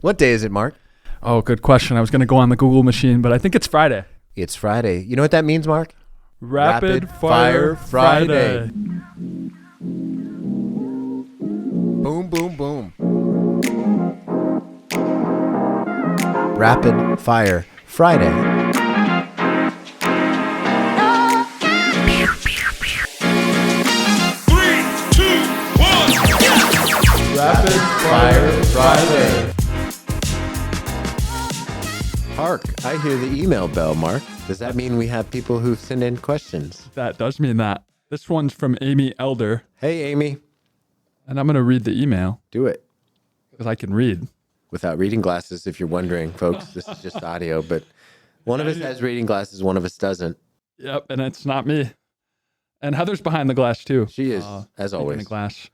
What day is it, Mark? Oh, good question. I was going to go on the Google machine, but I think it's Friday. It's Friday. You know what that means, Mark? Rapid Fire Friday. Boom, boom, boom. Rapid Fire Friday. Rapid Fire Friday. Hark, I hear the email bell, Mark. Does that mean we have people who send in questions? That does mean that. This one's from Amy Elder, Hey, Amy, and I'm going to read the email do it. because I can read. Without reading glasses, if you're wondering, folks, this is just audio, but one of us has reading glasses, one of us doesn't. Yep, and it's not me. And Heather's behind the glass, too. She is, as Behind always. the glass.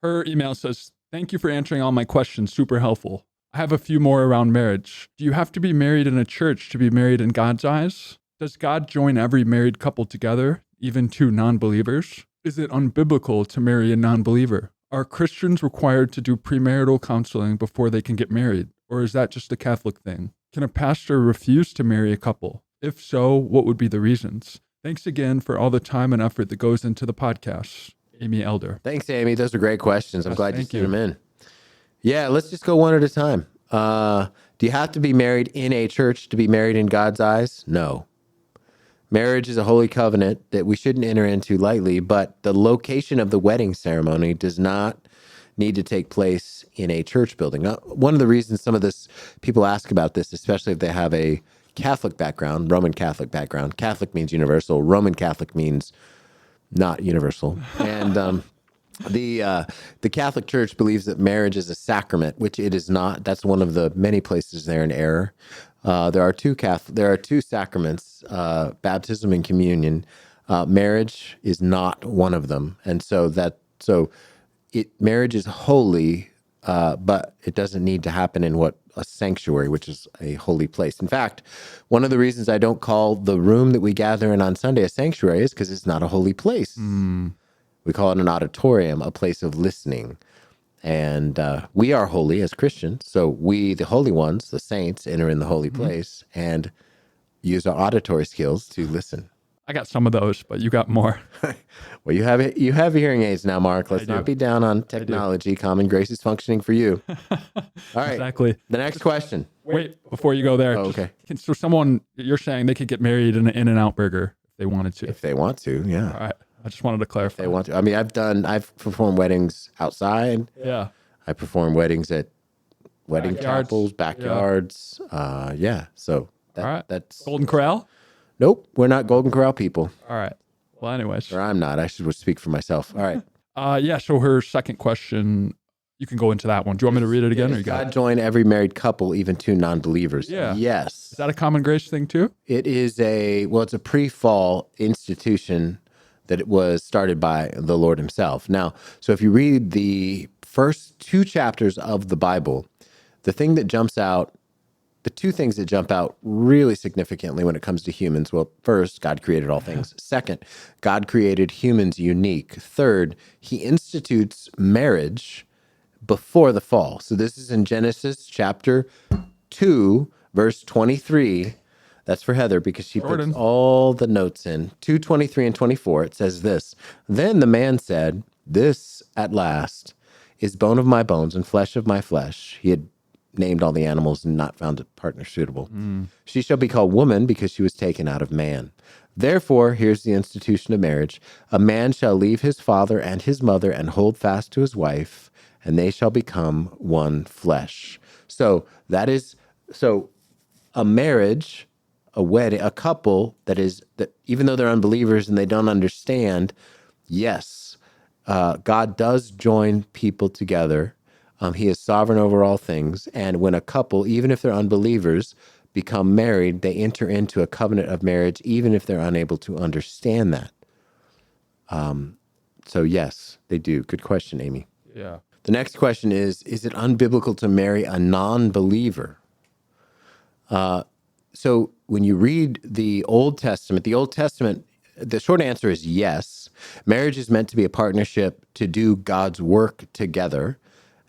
Her email says, "Thank you for answering all my questions. Super helpful. I have a few more around marriage. Do you have to be married in a church to be married in God's eyes? Does God join every married couple together, even two non-believers? Is it unbiblical to marry a non-believer? Are Christians required to do premarital counseling before they can get married? Or is that just a Catholic thing? Can a pastor refuse to marry a couple? If so, what would be the reasons? Thanks again for all the time and effort that goes into the podcast." Amy Elder. Thanks, Amy. Those are great questions. I'm Yes, glad you thank sent you. them in. Yeah, let's just go one at a time. Do you have to be married in a church to be married in God's eyes? No. Marriage is a holy covenant that we shouldn't enter into lightly, but the location of the wedding ceremony does not need to take place in a church building. Now, one of the reasons some of this people ask about this, especially if they have a Catholic background, Roman Catholic background. Catholic means universal. Roman Catholic means not universal. And the Catholic Church believes that marriage is a sacrament, which it is not. That's one of the many places they're in error. There are two sacraments, baptism and communion. Marriage is not one of them, and marriage is holy, but it doesn't need to happen in a sanctuary, which is a holy place. In fact, one of the reasons I don't call the room that we gather in on Sunday a sanctuary is because it's not a holy place. We call it an auditorium, a place of listening. And we are holy as Christians. So we, the holy ones, the saints, enter in the holy place and use our auditory skills to listen. I got some of those, but you got more. Well, you have hearing aids now, Mark. Let's not be down on technology. Common grace is functioning for you. All right. Exactly. The next question. Wait, before you go there. Oh, okay. So you're saying they could get married in an In-N-Out burger if they wanted to. If they want to, yeah. All right. I just wanted to clarify. They want to. I mean, I've performed weddings outside. Yeah. I perform weddings at wedding Backyards. chapels, backyards. Yeah. So All right. that's Golden Corral? Nope, we're not Golden Corral people. All right. Well, anyways. Or I'm not. I should speak for myself. All right. Yeah. So her second question, you can go into that one. Do you want me to read it again? Or you got God it? join every married couple, even two non-believers. Yeah. Yes. Is that a common grace thing too? It is it's a pre-fall institution that it was started by the Lord himself. Now, so if you read the first two chapters of the Bible, the two things that jump out really significantly when it comes to humans, well, first, God created all things. Second, God created humans unique. Third, he institutes marriage before the fall. So this is in Genesis chapter 2, verse 23. That's for Heather because she puts all the notes in. 2:23 and 24, it says this. Then the man said, "This at last is bone of my bones and flesh of my flesh." He had named all the animals and not found a partner suitable. "She shall be called woman because she was taken out of man. Therefore, here's the institution of marriage. A man shall leave his father and his mother and hold fast to his wife, and they shall become one flesh." So a marriage, a wedding, a couple that even though they're unbelievers and they don't understand, yes, God does join people together. He is sovereign over all things. And when a couple, even if they're unbelievers, become married, they enter into a covenant of marriage, even if they're unable to understand that. So yes, they do. Good question, Amy. Yeah. The next question is it unbiblical to marry a non-believer? So when you read the Old Testament, the short answer is yes. Marriage is meant to be a partnership to do God's work together.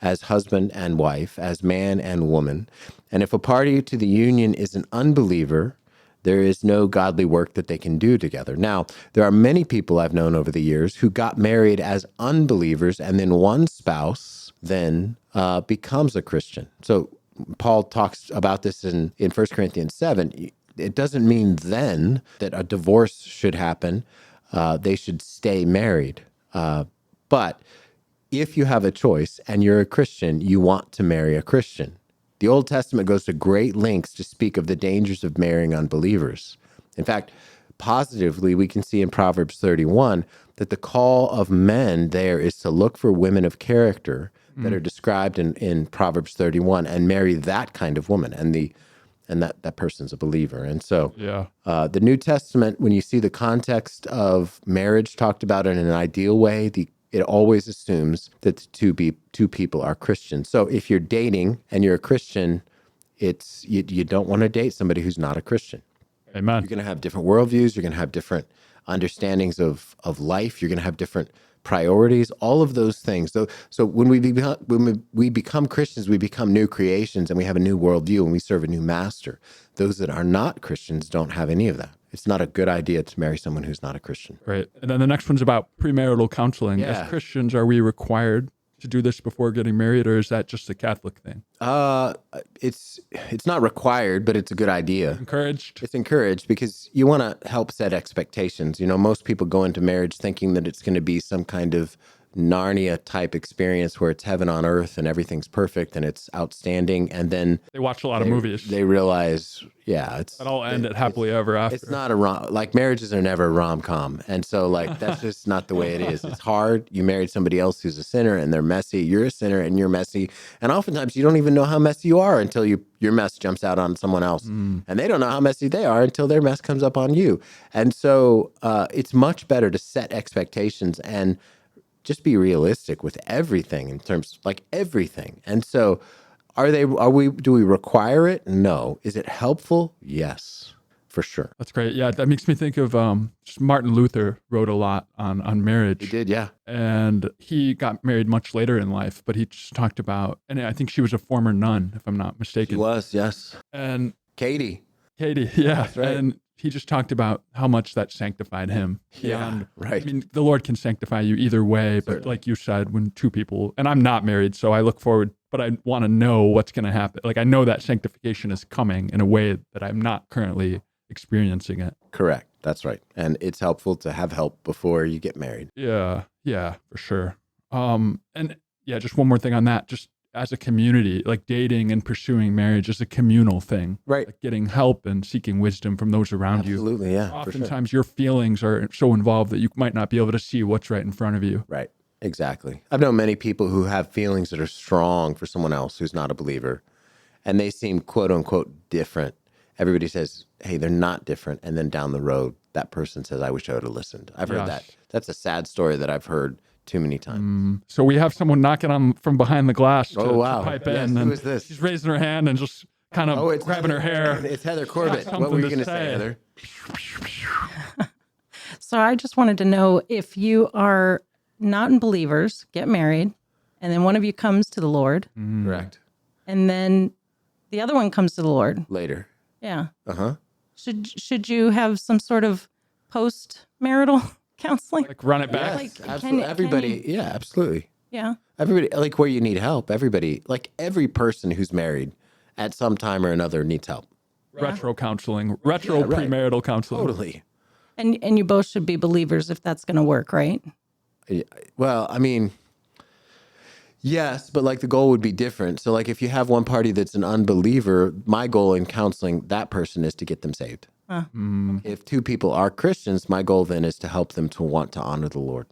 as husband and wife, as man and woman. And if a party to the union is an unbeliever, there is no godly work that they can do together. Now, there are many people I've known over the years who got married as unbelievers, and then one spouse then becomes a Christian. So Paul talks about this in 1 Corinthians 7. It doesn't mean then that a divorce should happen. They should stay married. But if you have a choice and you're a Christian, you want to marry a Christian. The Old Testament goes to great lengths to speak of the dangers of marrying unbelievers. In fact, positively, we can see in Proverbs 31 that the call of men there is to look for women of character that are described in Proverbs 31 and marry that kind of woman. And that person's a believer. And so the New Testament, when you see the context of marriage talked about in an ideal way, it always assumes that the two people are Christians. So if you're dating and you're a Christian, you don't want to date somebody who's not a Christian. Amen. You're going to have different worldviews. You're going to have different understandings of life. You're going to have different priorities, all of those things. So when we become Christians, we become new creations and we have a new worldview and we serve a new master. Those that are not Christians don't have any of that. It's not a good idea to marry someone who's not a Christian. Right. And then the next one's about premarital counseling. Yeah. As Christians, are we required to do this before getting married, or is that just a Catholic thing? It's not required, but it's a good idea. Encouraged? It's encouraged because you want to help set expectations. You know, most people go into marriage thinking that it's going to be some kind of Narnia type experience where it's heaven on earth and everything's perfect and it's outstanding. And then they watch a lot of movies. They realize, it's that all end happily ever after. It's not marriages are never a rom-com. And so that's just not the way it is. It's hard. You married somebody else who's a sinner and they're messy. You're a sinner and you're messy. And oftentimes you don't even know how messy you are until your mess jumps out on someone else. And they don't know how messy they are until their mess comes up on you. And so it's much better to set expectations and just be realistic with everything in terms everything. And so do we require it? No. Is it helpful? Yes, for sure. That's great. Yeah. That makes me think of just Martin Luther wrote a lot on marriage. He did. Yeah. And he got married much later in life, but he just talked about, and I think she was a former nun, if I'm not mistaken. She was. Yes. And Katie. Yeah. That's right. And he just talked about how much that sanctified him. Right. I mean, the Lord can sanctify you either way, but certainly. Like you said, when two people, and I'm not married, so I look forward, but I want to know what's going to happen. Like I know that sanctification is coming in a way that I'm not currently experiencing it. Correct. That's right. And it's helpful to have help before you get married. Yeah, for sure. And just one more thing on that, just as a community, like dating and pursuing marriage is a communal thing. Right. Like getting help and seeking wisdom from those around you. Absolutely, yeah. Oftentimes your feelings are so involved that you might not be able to see what's right in front of you. Right. Exactly. I've known many people who have feelings that are strong for someone else who's not a believer, and they seem quote unquote different. Everybody says, hey, they're not different. And then down the road, that person says, I wish I would have listened. I've heard that. That's a sad story that I've heard too many times. So we have someone knocking on from behind the glass to pipe in. Who is this? She's raising her hand and just kind of grabbing her hair. It's Heather Corbett. What were you going to say, Heather? So I just wanted to know if you are not believers, get married, and then one of you comes to the Lord. Correct. And then the other one comes to the Lord. Later. Yeah. Uh-huh. Should you have some sort of post-marital counseling? Like run it back? Yes, absolutely. Absolutely. Yeah. Everybody, like where you need help, everybody, like every person who's married at some time or another needs help. Retro counseling, premarital counseling. Totally. And you both should be believers if that's going to work, right? Well, I mean, yes, but like the goal would be different. So like if you have one party that's an unbeliever, my goal in counseling that person is to get them saved. If two people are Christians, my goal then is to help them to want to honor the Lord.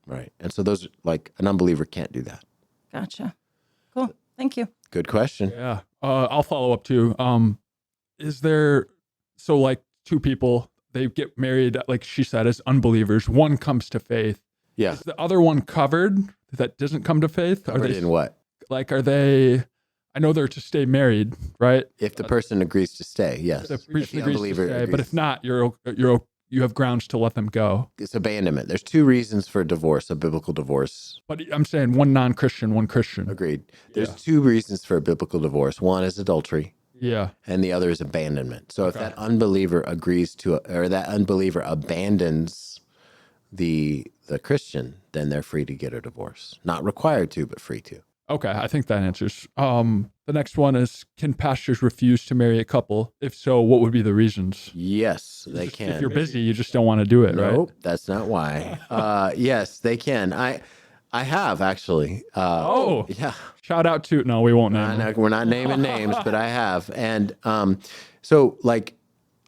Right. And so those, like an unbeliever can't do that. Gotcha. Cool. Thank you. Good question. Yeah. I'll follow up too. Is there, so like two people, they get married, like she said, as unbelievers. One comes to faith. Yeah. Is the other one covered that doesn't come to faith? Covered in what? Like, are they, I know they're to stay married, right? If the person agrees to stay, yes. If the person agrees to stay, but if not, you're you have grounds to let them go. It's abandonment. There's two reasons for divorce, a biblical divorce. But I'm saying one non-Christian, one Christian. Agreed. There's Yeah. two reasons for a biblical divorce. One is adultery, Yeah. and the other is abandonment. So if that unbeliever agrees to, or that unbeliever abandons the Christian, then they're free to get a divorce. Not required to, but free to. Okay, I think that answers. The next one is, can pastors refuse to marry a couple? If so, what would be the reasons? Yes, they can. If you're busy, you just don't want to do it, right? Nope, that's not why. Yes, they can. I have actually. Yeah. Shout out to, no, we won't name them. We're not naming names, but I have. And so, like,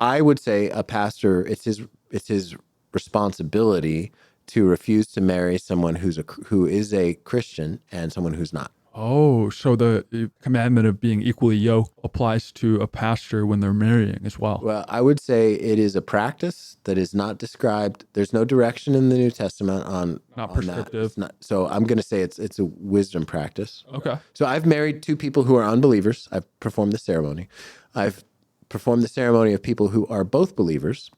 I would say a pastor, it's his responsibility to refuse to marry someone who is a Christian and someone who's not. Oh, so the commandment of being equally yoked applies to a pastor when they're marrying as well. Well, I would say it is a practice that is not described. There's no direction in the New Testament on Not on prescriptive. That. It's not, so I'm going to say it's a wisdom practice. Okay. So I've married two people who are unbelievers. I've performed the ceremony. I've performed the ceremony of people who are both believers.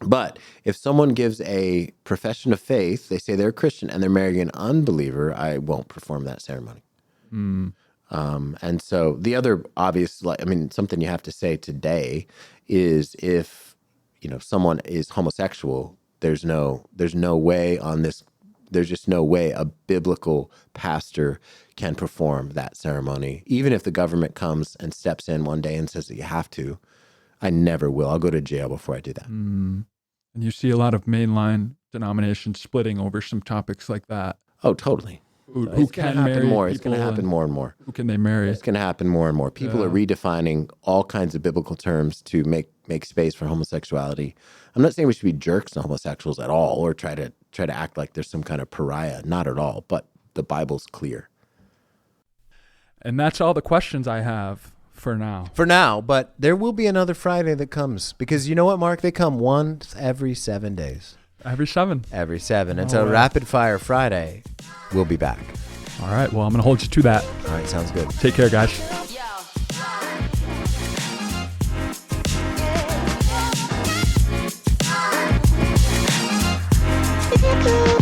But if someone gives a profession of faith, they say they're a Christian and they're marrying an unbeliever, I won't perform that ceremony. And so the other obvious, something you have to say today is if, someone is homosexual, there's no way on this, there's just no way a biblical pastor can perform that ceremony. Even if the government comes and steps in one day and says that you have to, I never will. I'll go to jail before I do that. And you see a lot of mainline denominations splitting over some topics like that. Oh, totally. Who can marry more. It's going to people happen and more and more. Who can they marry? It's going to happen more and more. People are redefining all kinds of biblical terms to make space for homosexuality. I'm not saying we should be jerks to homosexuals at all, or try to act like there's some kind of pariah. Not at all. But the Bible's clear. And that's all the questions I have for now. For now, but there will be another Friday that comes, because you know what, Mark? They come once every 7 days. Every 7. Every 7. And Oh, so wow. Rapid Fire Friday, we'll be back. All right. Well, I'm going to hold you to that. All right, sounds good. Take care, guys. Yo.